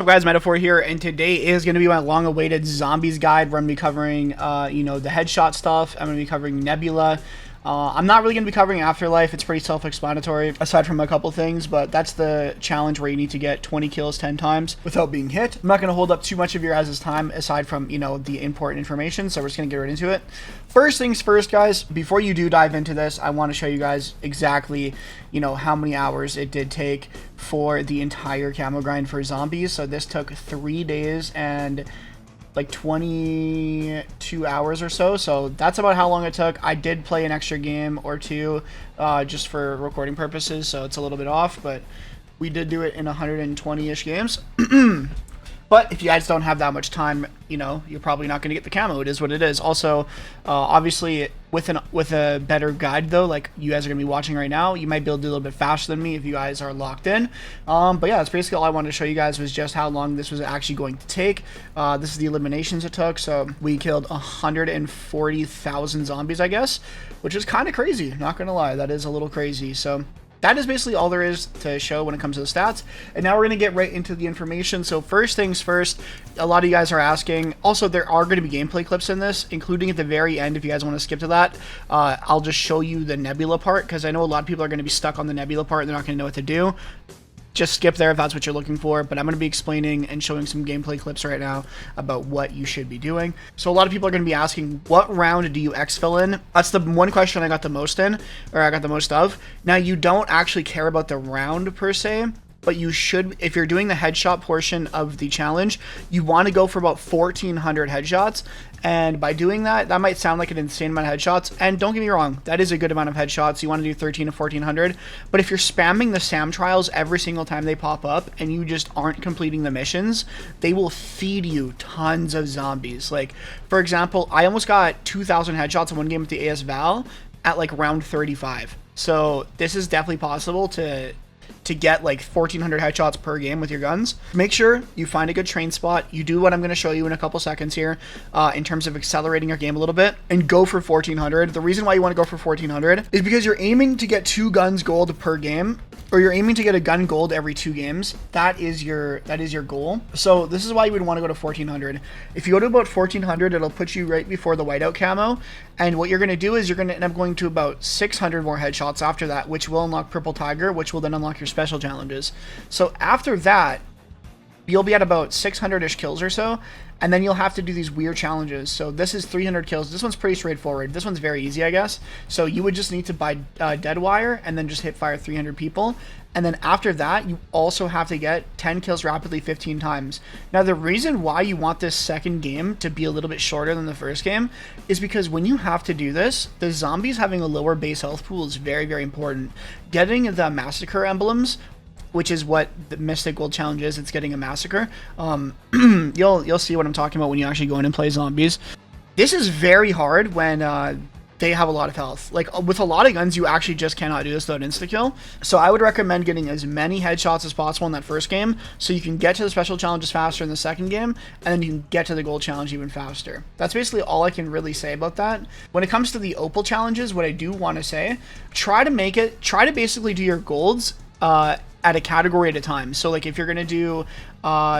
guys, Metaphor here, and today is going to be my long-awaited zombies guide where I'm going to be covering, the headshot stuff. I'm going to be covering Nebula. I'm not really going to be covering Afterlife. It's pretty self-explanatory, aside from a couple things, but that's the challenge where you need to get 20 kills 10 times without being hit. I'm not going to hold up too much of your guys' time, aside from, the important information, so we're just going to get right into it. First things first, guys, before you do dive into this, I want to show you guys exactly, how many hours it did take for the entire camo grind for zombies. So this took 3 days and like 22 hours or so. So that's about how long it took. I did play an extra game or two just for recording purposes, so it's a little bit off, but we did do it in 120-ish games. But if you guys don't have that much time, you're probably not going to get the camo. It is what it is. Also, obviously, with a better guide, though, like you guys are going to be watching right now, you might be able to do a little bit faster than me if you guys are locked in. But yeah, that's basically all I wanted to show you guys, was just how long this was actually going to take. This is the eliminations it took. So we killed 140,000 zombies, I guess, which is kind of crazy. Not going to lie. That is a little crazy. So that is basically all there is to show when it comes to the stats. And now we're going to get right into the information. So first things first, a lot of you guys are asking. Also, there are going to be gameplay clips in this, including at the very end if you guys want to skip to that. I'll just show you the Nebula part, because I know a lot of people are going to be stuck on the Nebula part and they're not going to know what to do. Just skip there if that's what you're looking for, but I'm going to be explaining and showing some gameplay clips right now about what you should be doing. So a lot of people are going to be asking, what round do you exfil in? That's the one question I got the most in, or I got the most of. Now, you don't actually care about the round per se, but you should, if you're doing the headshot portion of the challenge, you want to go for about 1,400 headshots. And by doing that, that might sound like an insane amount of headshots. And don't get me wrong, that is a good amount of headshots. You want to do 13 to 1,400. But if you're spamming the SAM trials every single time they pop up and you just aren't completing the missions, they will feed you tons of zombies. Like, for example, I almost got 2,000 headshots in one game with the AS Val at like round 35. So this is definitely possible to get like 1,400 headshots per game with your guns. Make sure you find a good train spot. You do what I'm going to show you in a couple seconds here in terms of accelerating your game a little bit, and go for 1,400. The reason why you want to go for 1,400 is because you're aiming to get 2 guns gold per game, or you're aiming to get a gun gold every 2 games. That is your goal. So this is why you would want to go to 1,400. If you go to about 1,400, it'll put you right before the whiteout camo. And what you're going to do is you're going to end up going to about 600 more headshots after that, which will unlock Purple Tiger, which will then unlock your special challenges. So after that, you'll be at about 600-ish kills or so, and then you'll have to do these weird challenges. So this is 300 kills. This one's pretty straightforward. This one's very easy, I guess. So you would just need to buy dead wire and then just hit fire 300 people. And then after that, you also have to get 10 kills rapidly 15 times. Now, the reason why you want this second game to be a little bit shorter than the first game is because when you have to do this, the zombies having a lower base health pool is very, very important. Getting the massacre emblems, which is what the Mystic Gold Challenge is. It's getting a massacre. You'll see what I'm talking about when you actually go in and play zombies. This is very hard when they have a lot of health. Like, with a lot of guns, you actually just cannot do this without insta-kill. So I would recommend getting as many headshots as possible in that first game, so you can get to the special challenges faster in the second game, and then you can get to the gold challenge even faster. That's basically all I can really say about that. When it comes to the OPAL challenges, what I do want to say, try to basically do your golds at a category at a time. So like if you're going to do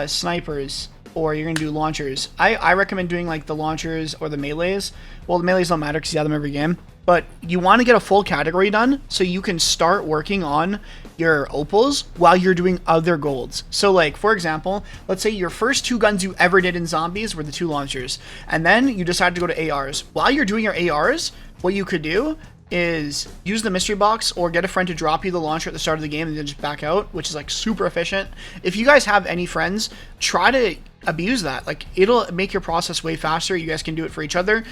snipers, or you're going to do launchers, I recommend doing like the launchers or the melees. Well, the melees don't matter because you have them every game, but you want to get a full category done so you can start working on your opals while you're doing other golds. So like, for example, let's say your first 2 guns you ever did in zombies were the 2 launchers, and then you decided to go to ARs. While you're doing your ARs, what you could do is use the mystery box or get a friend to drop you the launcher at the start of the game and then just back out, which is like super efficient. If you guys have any friends, try to abuse that. Like, it'll make your process way faster. You guys can do it for each other.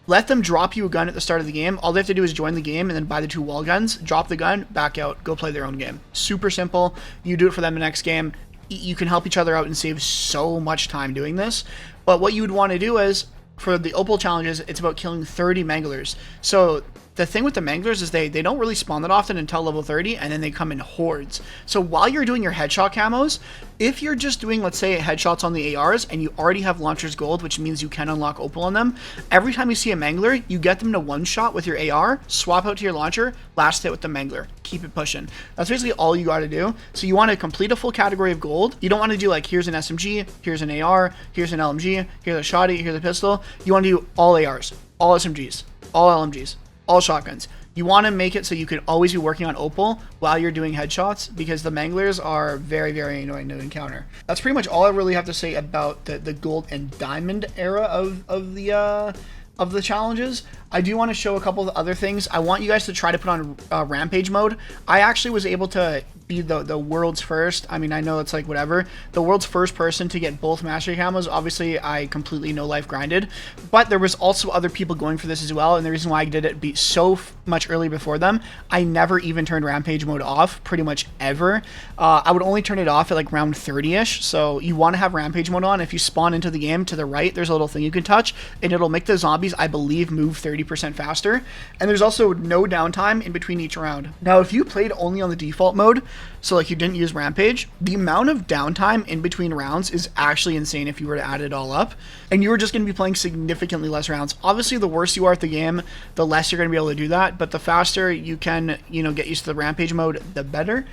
Let them drop you a gun at the start of the game. All they have to do is join the game and then buy the 2 wall guns, drop the gun, back out, go play their own game. Super simple. You do it for them the next game. You can help each other out and save so much time doing this. But what you would want to do is, for the OPAL challenges, it's about killing 30 Manglers. So the thing with the Manglers is they don't really spawn that often until level 30, and then they come in hordes. So while you're doing your headshot camos, if you're just doing, let's say, headshots on the ARs, and you already have Launcher's Gold, which means you can unlock Opal on them, every time you see a Mangler, you get them to one-shot with your AR, swap out to your Launcher, last hit with the Mangler. Keep it pushing. That's basically all you gotta do. So you want to complete a full category of gold. You don't want to do like, here's an SMG, here's an AR, here's an LMG, here's a shotty, here's a pistol. You want to do all ARs, all SMGs, all LMGs, all shotguns. You want to make it so you can always be working on Opal while you're doing headshots, because the Manglers are very, very annoying to encounter. That's pretty much all I really have to say about the gold and diamond era of the challenges. I do want to show a couple of other things. I want you guys to try to put on Rampage mode. I actually was able to be the world's first. I mean, I know it's like whatever. The world's first person to get both mastery camos. Obviously, I completely no life grinded, but there was also other people going for this as well. And the reason why I did it be so much early before them, I never even turned Rampage mode off, pretty much ever. I would only turn it off at like round 30-ish. So you want to have Rampage mode on. If you spawn into the game to the right, there's a little thing you can touch, and it'll make the zombies, I believe, move 30% faster. And there's also no downtime in between each round. Now, if you played only on the default mode, so like you didn't use Rampage, the amount of downtime in between rounds is actually insane if you were to add it all up. And you were just going to be playing significantly less rounds. Obviously, the worse you are at the game, the less you're going to be able to do that. But the faster you can, get used to the Rampage mode, the better.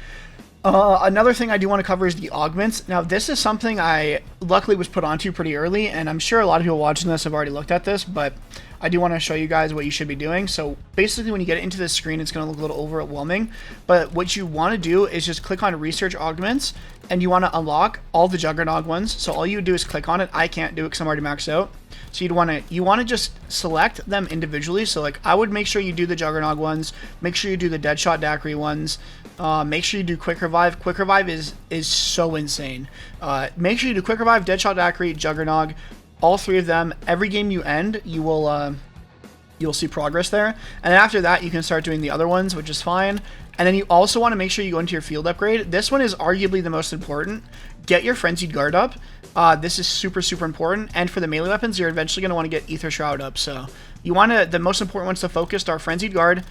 Another thing I do want to cover is the augments. Now, this is something I luckily was put onto pretty early, and I'm sure a lot of people watching this have already looked at this, but I do want to show you guys what you should be doing. So basically, when you get into this screen, it's going to look a little overwhelming, but what you want to do is just click on research augments, and you want to unlock all the Juggernog ones. So all you do is click on it. I can't do it because I'm already maxed out. So you want to just select them individually. So like, I would make sure you do the Juggernog ones, make sure you do the Deadshot Daquiri ones, make sure you do Quick Revive. Quick Revive is so insane. Make sure you do Quick Revive, Deadshot Daquiri, Juggernog, all three of them. Every game you end, you'll see progress there. And then after that, you can start doing the other ones, which is fine. And then you also want to make sure you go into your field upgrade. This one is arguably the most important. Get your Frenzied Guard up. This is super, super important. And for the melee weapons, you're eventually going to want to get Ether Shroud up. So you want to, the most important ones to focus are Frenzied Guard,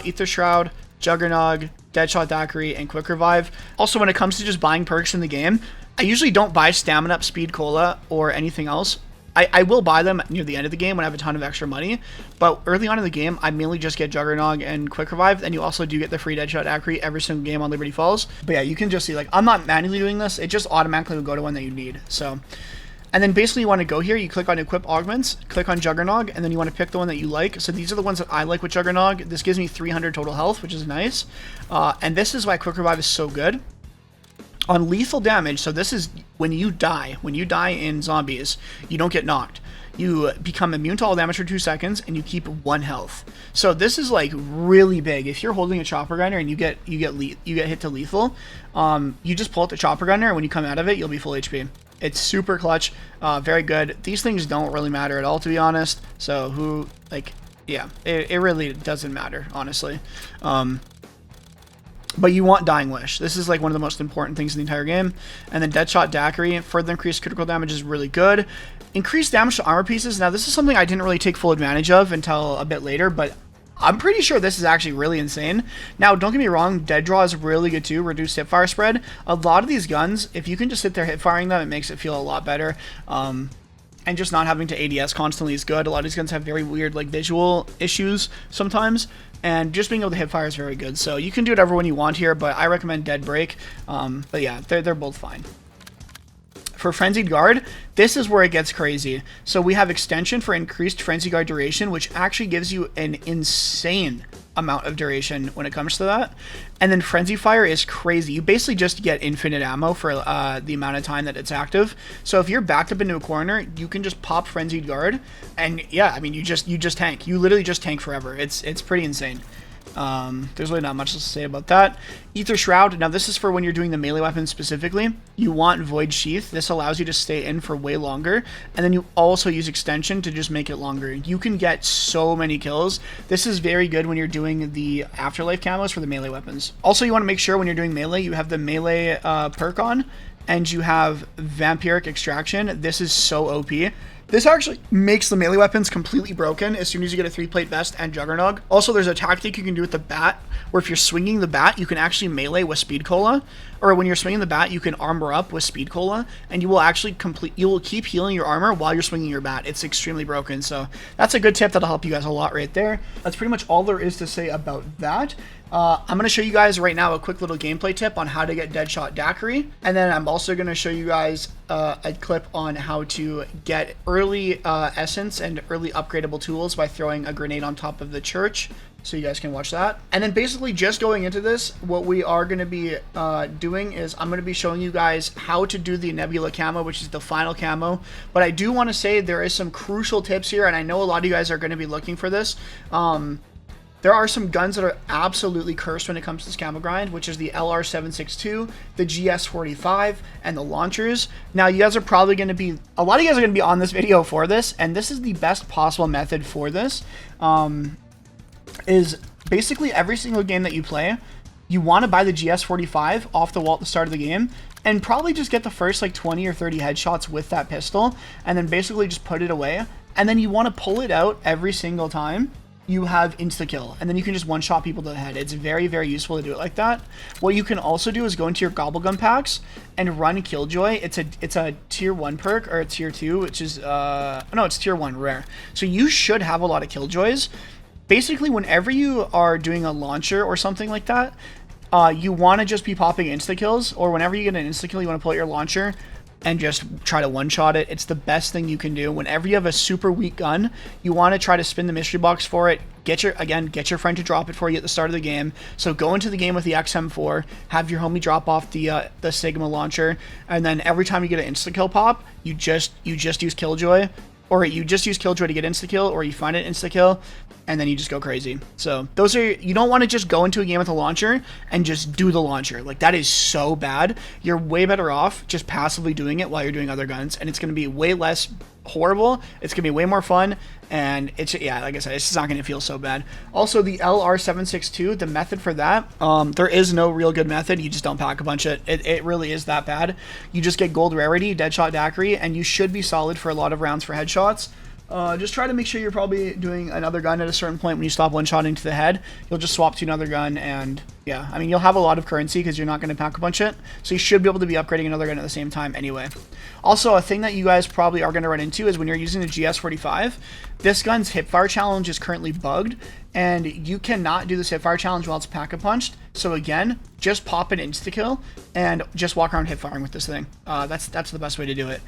Ether Shroud, Juggernog, Deadshot Daquiri, and Quick Revive. Also, when it comes to just buying perks in the game, I usually don't buy Stamina Up, Speed Cola, or anything else. I will buy them near the end of the game when I have a ton of extra money, but early on in the game, I mainly just get Juggernog and Quick Revive, and you also do get the free Deadshot Daquiri every single game on Liberty Falls. But yeah, you can just see, like, I'm not manually doing this, it just automatically will go to one that you need. So, and then basically you want to go here, you click on Equip Augments, click on Juggernog, and then you want to pick the one that you like. So these are the ones that I like with Juggernog. This gives me 300 total health, which is nice. And this is why Quick Revive is so good. On lethal damage, so this is when you die in zombies, you don't get knocked. You become immune to all damage for 2 seconds, and you keep 1 health. So this is like really big. If you're holding a chopper gunner and you get hit to lethal, you just pull out the chopper gunner, and when you come out of it, you'll be full HP. It's super clutch, very good. These things don't really matter at all, to be honest. So it really doesn't matter, honestly. But you want Dying Wish. This is like one of the most important things in the entire game. And then Deadshot Daquiri, further increased critical damage is really good. Increased damage to armor pieces. Now, this is something I didn't really take full advantage of until a bit later, but I'm pretty sure this is actually really insane. Now, don't get me wrong, Dead Draw is really good too, reduced hipfire spread. A lot of these guns, if you can just sit there hipfiring them, it makes it feel a lot better. And just not having to ADS constantly is good. A lot of these guns have very weird like visual issues sometimes, and just being able to hip fire is very good. So you can do whatever one you want here, but I recommend Dead Break. But yeah, they're both fine. For Frenzied Guard, this is where it gets crazy. So we have extension for increased Frenzied Guard duration, which actually gives you an insane amount of duration when it comes to that. And then Frenzy Fire is crazy. You basically just get infinite ammo for the amount of time that it's active. So if you're backed up into a corner, you can just pop Frenzied Guard, and yeah, I mean, you just tank. You literally just tank forever. It's pretty insane. There's really not much to say about that. Ether Shroud, now this is for when you're doing the melee weapons specifically. You want Void Sheath. This allows you to stay in for way longer, and then you also use Extension to just make it longer. You can get so many kills. This is very good when you're doing the Afterlife camos for the melee weapons. Also, you want to make sure when you're doing melee, you have the melee perk on, and you have Vampiric Extraction. This is so OP. This actually makes the melee weapons completely broken as soon as you get a 3-plate vest and Juggernog. Also, there's a tactic you can do with the bat, where if you're swinging the bat, you can actually melee with Speed Cola, or when you're swinging the bat, you can armor up with Speed Cola, and you will actually you will keep healing your armor while you're swinging your bat. It's extremely broken, so that's a good tip that'll help you guys a lot right there. That's pretty much all there is to say about that. I'm going to show you guys right now a quick little gameplay tip on how to get Deadshot Daquiri, and then I'm also going to show you guys a clip on how to get early essence and early upgradable tools by throwing a grenade on top of the church, so you guys can watch that. And then basically just going into this, what we are going to be doing is I'm going to be showing you guys how to do the Nebula camo, which is the final camo. But I do want to say there is some crucial tips here, and I know a lot of you guys are going to be looking for this. There are some guns that are absolutely cursed when it comes to this camo grind, which is the LR762, the GS45, and the launchers. Now, you guys are probably going to be, a lot of you guys are going to be on this video for this, and this is the best possible method for this. Is basically every single game that you play, you want to buy the GS45 off the wall at the start of the game, and probably just get the first like 20 or 30 headshots with that pistol, and then basically just put it away, and then you want to pull it out every single time you have insta-kill, and then you can just one-shot people to the head. It's very, very useful to do it like that. What you can also do is go into your Gobblegun packs and run Killjoy. It's a tier 1 perk, or a tier 2, which is, no, it's tier 1 rare. So you should have a lot of Killjoys. Basically, whenever you are doing a launcher or something like that, you want to just be popping insta-kills, or whenever you get an insta-kill, you want to pull out your launcher and just try to one-shot it. It's the best thing you can do. Whenever you have a super weak gun, you want to try to spin the mystery box for it. Get your friend to drop it for you at the start of the game. So go into the game with the XM4, have your homie drop off the Sigma launcher, and then every time you get an insta-kill pop, you just use Killjoy, or you just use Killjoy to get insta-kill, or you find an insta-kill, and then you just go crazy. So those are, you don't want to just go into a game with a launcher and just do the launcher. Like, that is so bad. You're way better off just passively doing it while you're doing other guns, and it's going to be way less horrible. It's going to be way more fun, and it's, yeah, like I said, it's just not going to feel so bad. Also, the LR762, the method for that, there is no real good method. You just don't pack a bunch of it. It really is that bad. You just get gold rarity, Deadshot Daquiri, and you should be solid for a lot of rounds for headshots. Just try to make sure you're probably doing another gun at a certain point. When you stop one-shotting to the head, you'll just swap to another gun, and yeah, I mean, you'll have a lot of currency because you're not going to pack a bunch of it, so you should be able to be upgrading another gun at the same time anyway. Also, a thing that you guys probably are going to run into is when you're using the GS45, this gun's hipfire challenge is currently bugged, and you cannot do this hipfire challenge while it's pack-a-punched. So again, just pop an insta-kill and just walk around hipfiring with this thing. That's the best way to do it.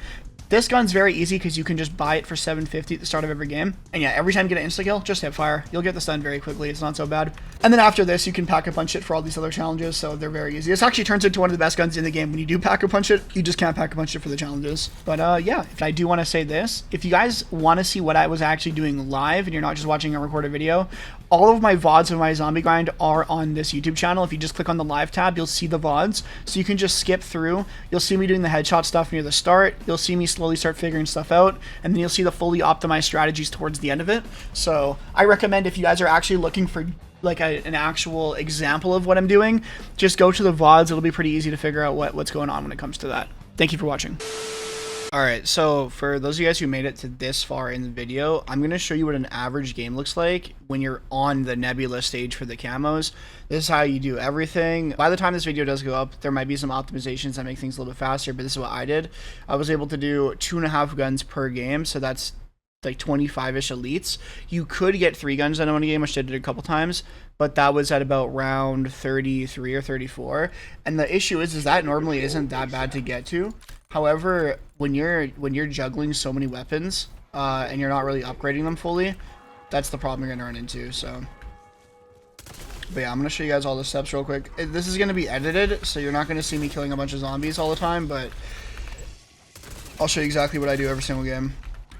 This gun's very easy because you can just buy it for $7.50 at the start of every game. And yeah, every time you get an insta-kill, just hip fire. You'll get this done very quickly. It's not so bad. And then after this, you can pack-a-punch it for all these other challenges, so they're very easy. This actually turns into one of the best guns in the game. When you do pack-a-punch it, you just can't pack-a-punch it for the challenges. But yeah, if I do want to say this, if you guys want to see what I was actually doing live and you're not just watching a recorded video, all of my VODs of my zombie grind are on this YouTube channel. If you just click on the live tab, you'll see the VODs. So you can just skip through. You'll see me doing the headshot stuff near the start. You'll see me slowly start figuring stuff out. And then you'll see the fully optimized strategies towards the end of it. So I recommend, if you guys are actually looking for like an actual example of what I'm doing, just go to the VODs. It'll be pretty easy to figure out what's going on when it comes to that. Thank you for watching. Alright, so for those of you guys who made it to this far in the video, I'm going to show you what an average game looks like when you're on the Nebula stage for the camos. This is how you do everything. By the time this video does go up, there might be some optimizations that make things a little bit faster, but this is what I did. I was able to do 2.5 guns per game, so that's like 25-ish elites. You could get 3 guns in one game, which I did a couple times, but that was at about round 33 or 34. And the issue is that normally isn't that bad to get to. However, when you're juggling so many weapons and you're not really upgrading them fully, that's the problem you're gonna run into. So, but yeah, I'm gonna show you guys all the steps real quick. This is gonna be edited, so you're not gonna see me killing a bunch of zombies all the time, but I'll show you exactly what I do every single game.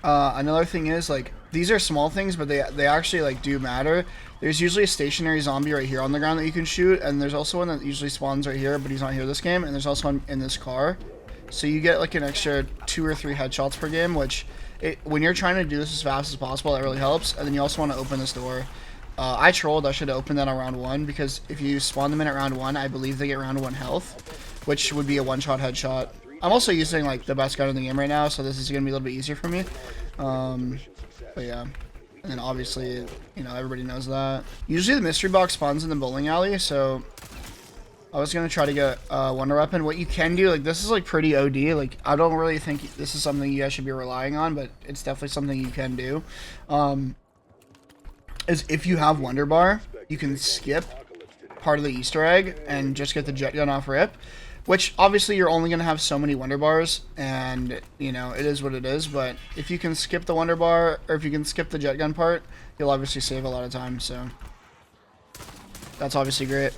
Another thing is, like, these are small things, but they actually like do matter. There's usually a stationary zombie right here on the ground that you can shoot, and there's also one that usually spawns right here, but he's not here this game, and there's also one in this car. So you get like an extra 2 or 3 headshots per game, which when you're trying to do this as fast as possible, that really helps. And then you also want to open this door. I trolled. I should have opened that on round 1, because if you spawn them in at round 1, I believe they get round 1 health, which would be a one-shot headshot. I'm also using like the best gun in the game right now, so this is gonna be a little bit easier for me. But yeah. And then obviously, you know, everybody knows that. Usually the mystery box spawns in the bowling alley, so I was gonna try to get wonder weapon. What you can do, like this is like pretty OD. Like I don't really think this is something you guys should be relying on, but it's definitely something you can do. Is if you have wonder bar, you can skip part of the Easter egg and just get the jet gun off rip. Which obviously you're only gonna have so many wonder bars, and you know it is what it is. But if you can skip the wonder bar, or if you can skip the jet gun part, you'll obviously save a lot of time. So that's obviously great.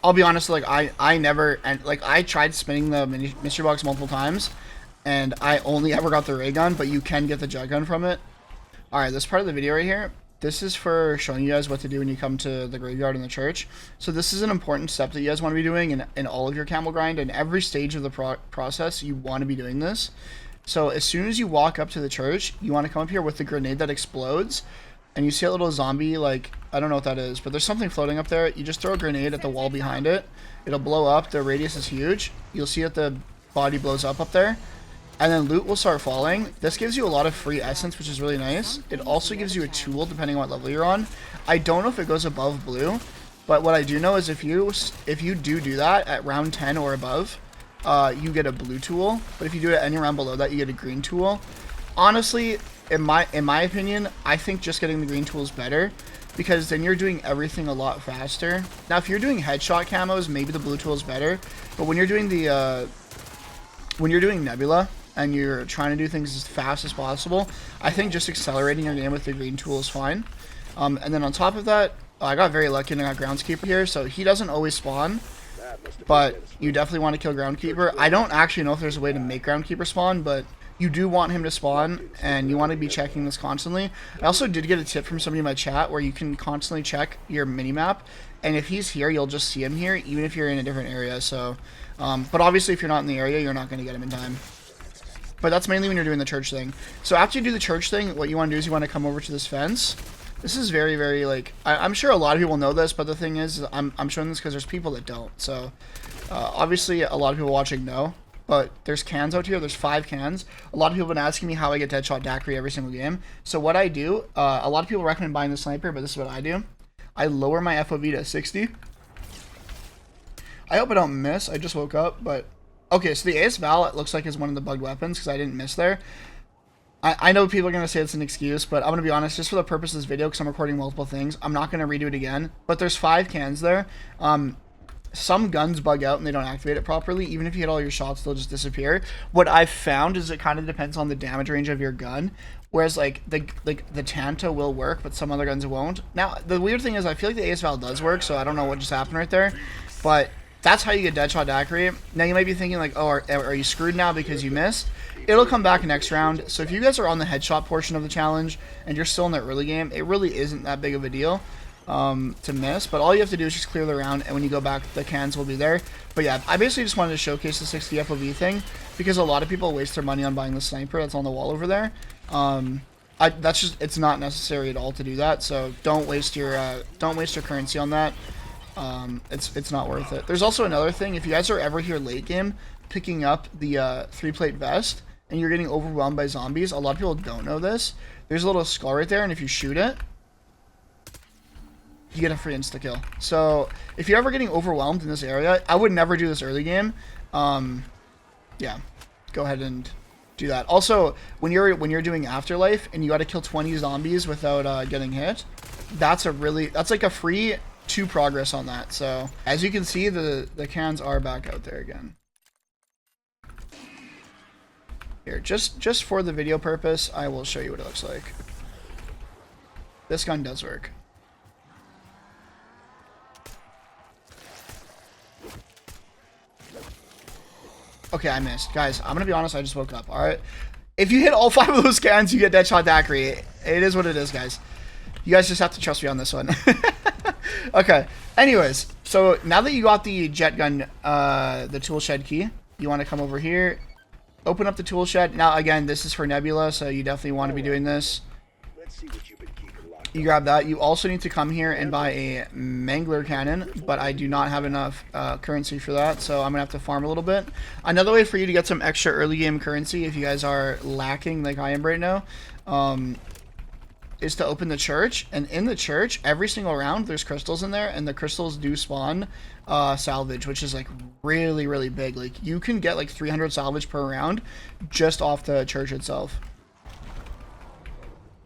I'll be honest, like I never, and like I tried spinning the mystery box multiple times, and I only ever got the ray gun, but you can get the jet gun from it. All right, this part of the video right here, this is for showing you guys what to do when you come to the graveyard in the church. So this is an important step that you guys want to be doing in all of your camel grind, and every stage of the process you want to be doing this. So as soon as you walk up to the church, you want to come up here with the grenade that explodes, and you see a little zombie, like, I don't know what that is, but there's something floating up there. You just throw a grenade at the wall behind it. It'll blow up. The radius is huge. You'll see that the body blows up there. And then loot will start falling. This gives you a lot of free essence, which is really nice. It also gives you a tool depending on what level you're on. I don't know if it goes above blue, but what I do know is if you do that at round 10 or above, you get a blue tool. But if you do it any round below that, you get a green tool. Honestly, in my opinion, I think just getting the green tool is better, because then you're doing everything a lot faster. Now, if you're doing headshot camos, maybe the blue tool is better. But when you're doing the Nebula and you're trying to do things as fast as possible, I think just accelerating your game with the green tool is fine. And then on top of that, I got very lucky and I got Groundskeeper here, so he doesn't always spawn, but you definitely want to kill Groundskeeper. I don't actually know if there's a way to make Groundskeeper spawn, but you do want him to spawn, and you want to be checking this constantly. I also did get a tip from somebody in my chat where you can constantly check your minimap, and if he's here, you'll just see him here, even if you're in a different area. So, but obviously if you're not in the area, you're not going to get him in time. But that's mainly when you're doing the church thing. So after you do the church thing, what you want to do is you want to come over to this fence. This is very, very, like, I'm sure a lot of people know this, but the thing is, I'm showing this because there's people that don't. So, obviously, a lot of people watching know, but there's cans out here. There's 5 cans. A lot of people have been asking me how I get Deadshot Daquiri every single game. So what I do, a lot of people recommend buying the sniper, but this is what I do. I lower my FOV to 60. I hope I don't miss. I just woke up, but... Okay, so the AS Val, it looks like, is one of the bugged weapons, because I didn't miss there. I know people are going to say it's an excuse, but I'm going to be honest, just for the purpose of this video, because I'm recording multiple things, I'm not going to redo it again. But there's 5 cans there. Some guns bug out and they don't activate it properly. Even if you hit all your shots, they'll just disappear. What I've found is it kind of depends on the damage range of your gun. Whereas, like the Tanto will work, but some other guns won't. Now, the weird thing is I feel like the AS Val does work, so I don't know what just happened right there. But that's how you get Deadshot Daquiri. Now, you might be thinking, like, oh, are you screwed now because you missed? It'll come back next round. So if you guys are on the headshot portion of the challenge and you're still in the early game, it really isn't that big of a deal to miss. But all you have to do is just clear the round, and when you go back, the cans will be there. But yeah, I basically just wanted to showcase the 60 FOV thing, because a lot of people waste their money on buying the sniper that's on the wall over there. That's just, it's not necessary at all to do that. So don't waste your currency on that. It's not worth it. There's also another thing. If you guys are ever here late game picking up the 3-plate vest and you're getting overwhelmed by zombies, a lot of people don't know this. There's a little skull right there, and if you shoot it, you get a free insta kill. So if you're ever getting overwhelmed in this area, I would never do this early game. Yeah, go ahead and do that. Also, when you're doing Afterlife and you got to kill 20 zombies without getting hit, that's like a free 2 progress on that. So as you can see, the cans are back out there again. Here, just for the video purpose, I will show you what it looks like. This gun does work. Okay, I missed. Guys, I'm gonna be honest, I just woke up, alright? If you hit all 5 of those cans, you get Deadshot Daquiri. It is what it is, guys. You guys just have to trust me on this one. Okay, anyways, so now that you got the jet gun, the Toolshed key, you want to come over here, open up the Toolshed. Now, again, this is for Nebula, so you definitely want to be doing this. You grab that. You also need to come here and buy a Mangler cannon, but I do not have enough currency for that, so I'm gonna have to farm a little bit. Another way for you to get some extra early game currency, if you guys are lacking like I am right now, is to open the church. And in the church, every single round, there's crystals in there, and the crystals do spawn salvage, which is like really, really big. Like you can get like 300 salvage per round just off the church itself.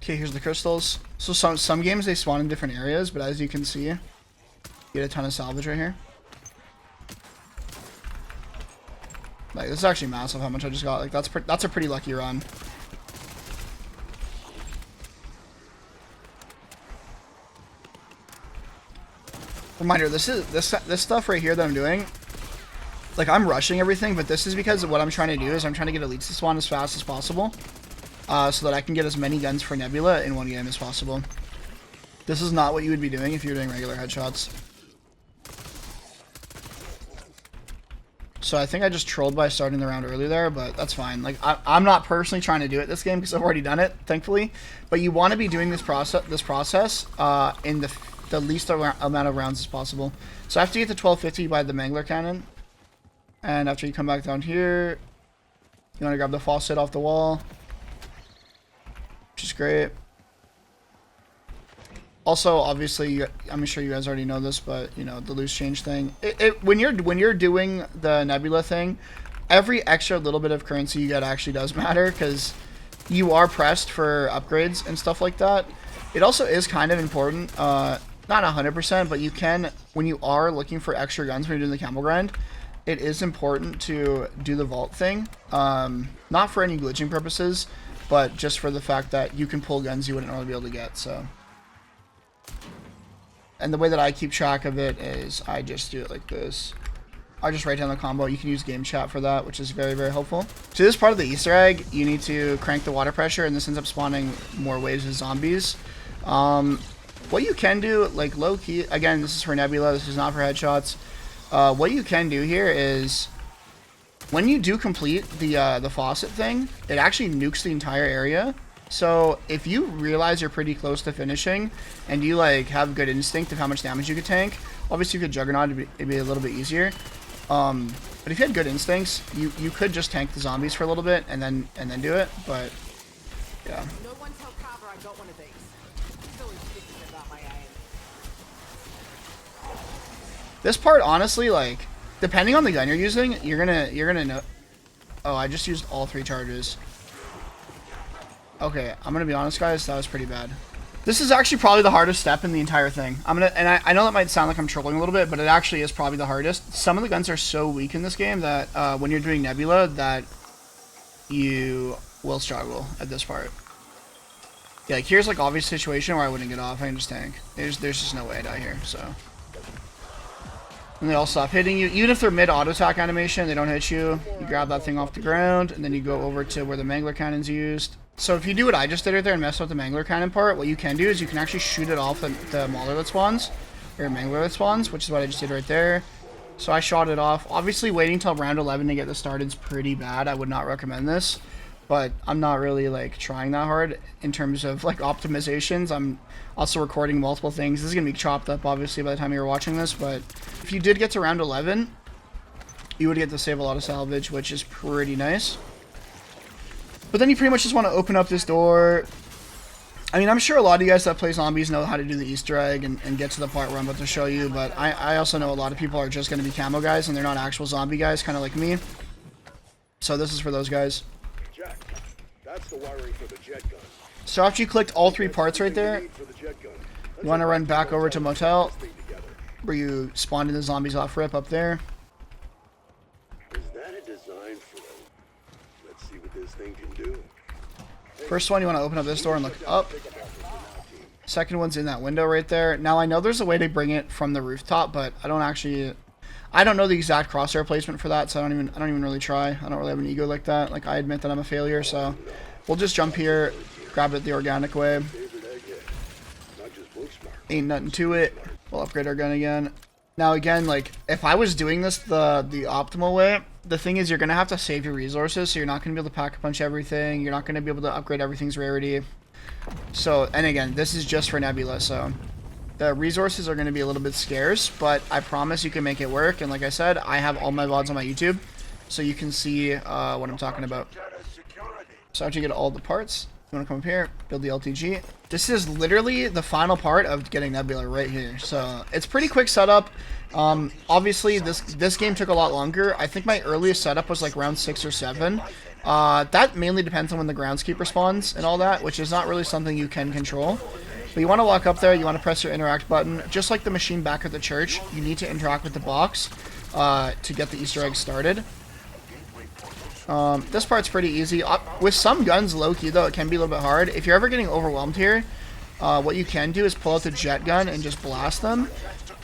Okay, here's the crystals. So some games they spawn in different areas, but as you can see, you get a ton of salvage right here. Like this is actually massive how much I just got. Like that's a pretty lucky run. Reminder, this stuff right here that I'm doing, like I'm rushing everything, but this is because of what I'm trying to do is I'm trying to get elites to spawn as fast as possible. So that I can get as many guns for Nebula in one game as possible. This is not what you would be doing if you were doing regular headshots. So I think I just trolled by starting the round early there, but that's fine. Like I'm not personally trying to do it this game because I've already done it, thankfully. But you want to be doing this process in the least amount of rounds as possible. So after you get to 1250, you buy the Mangler cannon, and after you come back down here, you want to grab the Faucet off the wall, which is great. Also, obviously, I'm sure you guys already know this, but you know the loose change thing. When you're doing the Nebula thing, every extra little bit of currency you get actually does matter because you are pressed for upgrades and stuff like that. It also is kind of important, not 100%, but you can, when you are looking for extra guns when you're doing the Camo grind, it is important to do the vault thing. Not for any glitching purposes, but just for the fact that you can pull guns you wouldn't normally be able to get, so. And the way that I keep track of it is I just do it like this. I just write down the combo. You can use game chat for that, which is very, very helpful. To this part of the Easter egg, you need to crank the water pressure, and this ends up spawning more waves of zombies. What you can do, like low-key, again, this is for Nebula, this is not for headshots. What you can do here is, when you do complete the Faucet thing, it actually nukes the entire area. So if you realize you're pretty close to finishing, and you like have good instinct of how much damage you could tank, obviously you could Juggernaut, it'd be a little bit easier. But if you had good instincts, you could just tank the zombies for a little bit and then do it. But yeah. No one tell Cover I got one of these. He's always thinking about my aim. This part, honestly, like depending on the gun you're using, you're gonna know. Oh, I just used all 3 charges. Okay, I'm gonna be honest, guys. That was pretty bad. This is actually probably the hardest step in the entire thing. I know that might sound like I'm trolling a little bit, but it actually is probably the hardest. Some of the guns are so weak in this game that when you're doing Nebula, that you will struggle at this part. Yeah, like here's like obvious situation where I wouldn't get off. I can just tank. There's just no way I die here. So, and they all stop hitting you, even if they're mid auto attack animation. They don't hit you. You grab that thing off the ground, and then you go over to where the Mangler cannon's used. So if you do what I just did right there and mess up the Mangler cannon part, what you can do is you can actually shoot it off the Mauler that spawns, or Mangler that spawns, which is what I just did right there. So I shot it off. Obviously, waiting until round 11 to get this started is pretty bad. I would not recommend this, but I'm not really like trying that hard in terms of like optimizations. I'm also recording multiple things. This is gonna be chopped up, obviously, by the time you're watching this. But if you did get to round 11, you would get to save a lot of salvage, which is pretty nice. But then you pretty much just want to open up this door. I mean, I'm sure a lot of you guys that play zombies know how to do the Easter egg and get to the part where I'm about to show you, but I also know a lot of people are just going to be camo guys and they're not actual zombie guys, kind of like me. So this is for those guys. Jack, that's the wiring for the jet gun. So after you clicked all 3 parts right there, you want to run back over to Motel, where you spawned in the zombies off rip up there. Is that a design flaw? Let's see what this thing can do. First one, you want to open up this door and look up. Second one's in that window right there. Now I know there's a way to bring it from the rooftop, but I don't know the exact crosshair placement for that, so I don't even really try. I don't really have an ego like that. Like I admit that I'm a failure, so we'll just jump here, grab it the organic way. Ain't nothing to it. We'll upgrade our gun again. Now again, like if I was doing this the optimal way, the thing is you're gonna have to save your resources, so you're not gonna be able to pack a punch everything. You're not gonna be able to upgrade everything's rarity. So, and again, this is just for Nebula, so the resources are going to be a little bit scarce, but I promise you can make it work. And like I said, I have all my VODs on my YouTube, so you can see what I'm talking about. So after you get all the parts, you want to come up here, build the LTG. This is literally the final part of getting Nebula right here. So it's pretty quick setup. Obviously, this game took a lot longer. I think my earliest setup was like round 6 or 7. That mainly depends on when the Groundskeeper spawns and all that, which is not really something you can control. But you want to walk up there, you want to press your interact button. Just like the machine back at the church, you need to interact with the box to get the Easter egg started. This part's pretty easy. With some guns, low-key though, it can be a little bit hard. If you're ever getting overwhelmed here, what you can do is pull out the jet gun and just blast them.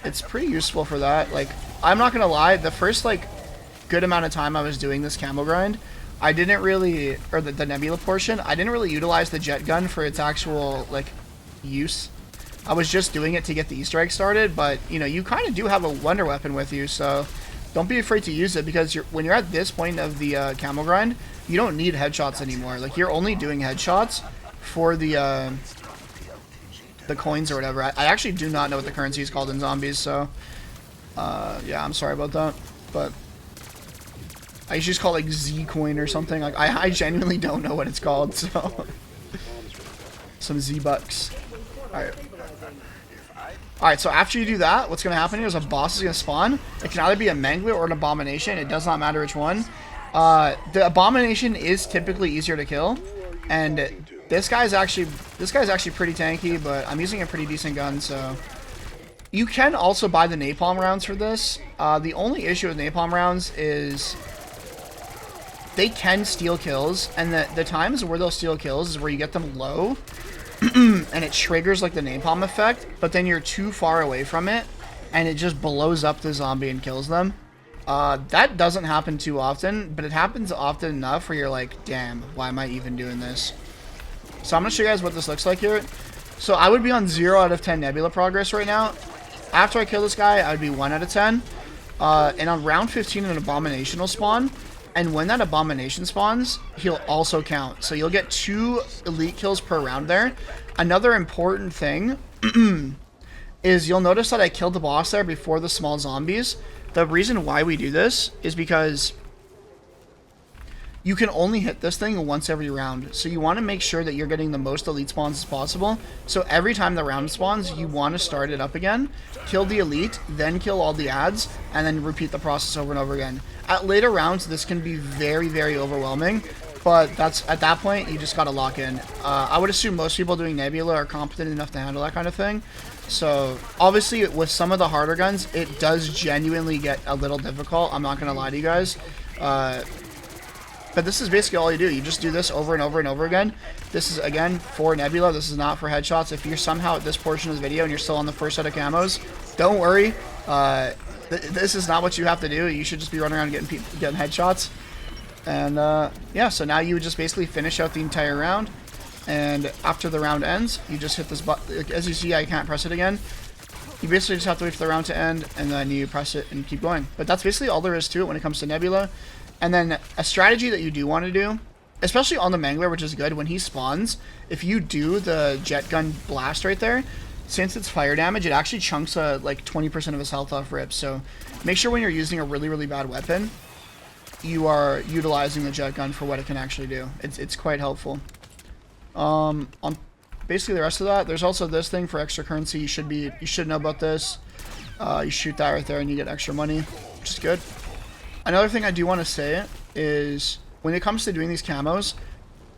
It's pretty useful for that. Like, I'm not gonna lie, the first like good amount of time I was doing this camo grind, I didn't really, or the Nebula portion, I didn't really utilize the jet gun for its actual like use. I was just doing it to get the Easter egg started, but you know, you kind of do have a wonder weapon with you, so don't be afraid to use it, because when you're at this point of the camo grind, you don't need headshots anymore. Like, you're only doing headshots for the coins or whatever. I actually do not know what the currency is called in zombies, so yeah, I'm sorry about that, but I usually just call it like Z coin or something. Like, I genuinely don't know what it's called, so some Z bucks. Alright, so after you do that, what's going to happen here is a boss is going to spawn. It can either be a Mangler or an Abomination. It does not matter which one. The Abomination is typically easier to kill, and this guy's actually pretty tanky, but I'm using a pretty decent gun, so you can also buy the napalm rounds for this. The only issue with napalm rounds is they can steal kills, and the times where they'll steal kills is where you get them low and it triggers like the napalm effect, but then you're too far away from it and it just blows up the zombie and kills them. That doesn't happen too often, but it happens often enough where you're like, damn, why am I even doing this? So I'm gonna show you guys what this looks like here. So I would be on 0 out of 10 Nebula progress right now. After I kill this guy, I would be 1 out of 10. And on round 15, an Abomination will spawn. And when that Abomination spawns, he'll also count. So you'll get 2 elite kills per round there. Another important thing is you'll notice that I killed the boss there before the small zombies. The reason why we do this is because you can only hit this thing once every round. So you want to make sure that you're getting the most elite spawns as possible. So every time the round spawns, you want to start it up again, kill the elite, then kill all the ads, and then repeat the process over and over again. At later rounds, this can be very, very overwhelming, but at that point, you just got to lock in. I would assume most people doing Nebula are competent enough to handle that kind of thing. So obviously, with some of the harder guns, it does genuinely get a little difficult. I'm not going to lie to you guys. But this is basically all you do. You just do this over and over and over again. This is, again, for Nebula. This is not for headshots. If you're somehow at this portion of the video and you're still on the first set of camos, don't worry. This is not what you have to do. You should just be running around getting headshots. And, yeah, so now you would just basically finish out the entire round. And after the round ends, you just hit this button. As you see, I can't press it again. You basically just have to wait for the round to end, and then you press it and keep going. But that's basically all there is to it when it comes to Nebula. And then a strategy that you do want to do, especially on the Mangler, which is good, when he spawns, if you do the jet gun blast right there, since it's fire damage, it actually chunks like 20% of his health off rip. So make sure when you're using a really, really bad weapon, you are utilizing the jet gun for what it can actually do. It's quite helpful. On basically the rest of that, there's also this thing for extra currency. You should know about this. You shoot that right there and you get extra money, which is good. Another thing I do want to say is when it comes to doing these camos,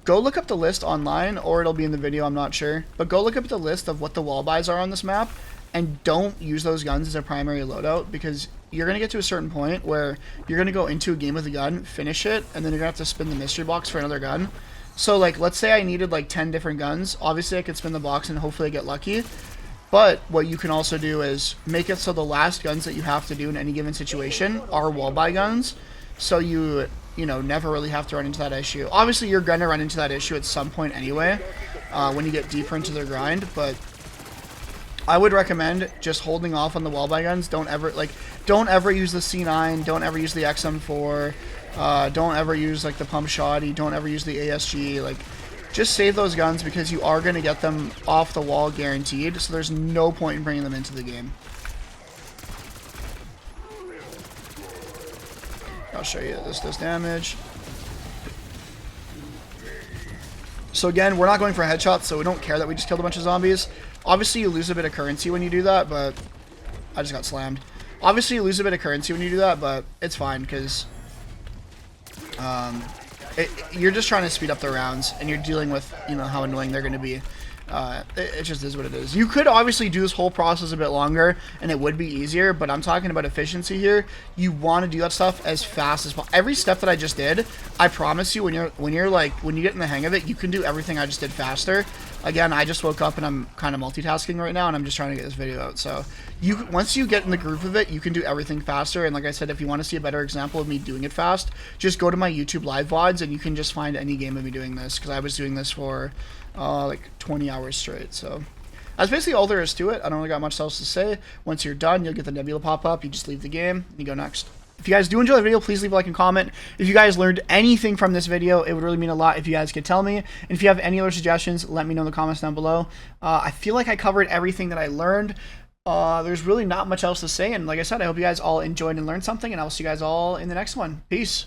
go look up the list online, or it'll be in the video, I'm not sure. But go look up the list of what the wall buys are on this map, and don't use those guns as a primary loadout, because you're going to get to a certain point where you're going to go into a game with a gun, finish it, and then you're going to have to spin the mystery box for another gun. So, like, let's say I needed, like, 10 different guns. Obviously, I could spin the box and hopefully I get lucky. But what you can also do is make it so the last guns that you have to do in any given situation are wall buy guns. So you know, never really have to run into that issue. Obviously, you're going to run into that issue at some point anyway, when you get deeper into the grind. But I would recommend just holding off on the wall buy guns. Don't ever use the C9. Don't ever use the XM4. Don't ever use, like, the pump shoddy. Don't ever use the ASG. Like, just save those guns because you are going to get them off the wall guaranteed, so there's no point in bringing them into the game. I'll show you this does damage. So again, we're not going for headshots, so we don't care that we just killed a bunch of zombies. Obviously, you lose a bit of currency when you do that, but I just got slammed. Obviously, you lose a bit of currency when you do that, but it's fine because you're just trying to speed up the rounds, and you're dealing with, you know, how annoying they're going to be. It just is what it is. You could obviously do this whole process a bit longer, and it would be easier, but I'm talking about efficiency here. You want to do that stuff as fast as possible. Every step that I just did, I promise you, when you get in the hang of it, you can do everything I just did faster. Again, I just woke up and I'm kind of multitasking right now, and I'm just trying to get this video out. So once you get in the groove of it, you can do everything faster. And like I said, if you want to see a better example of me doing it fast, just go to my YouTube live VODs, and you can just find any game of me doing this, because I was doing this for like 20 hours straight. So that's basically all there is to it. I don't really got much else to say. Once you're done, you'll get the Nebula pop up. You just leave the game and you go next. If you guys do enjoy the video, please leave a like and comment. If you guys learned anything from this video, it would really mean a lot if you guys could tell me. And if you have any other suggestions, let me know in the comments down below. I feel like I covered everything that I learned. There's really not much else to say. And like I said, I hope you guys all enjoyed and learned something. And I'll see you guys all in the next one. Peace.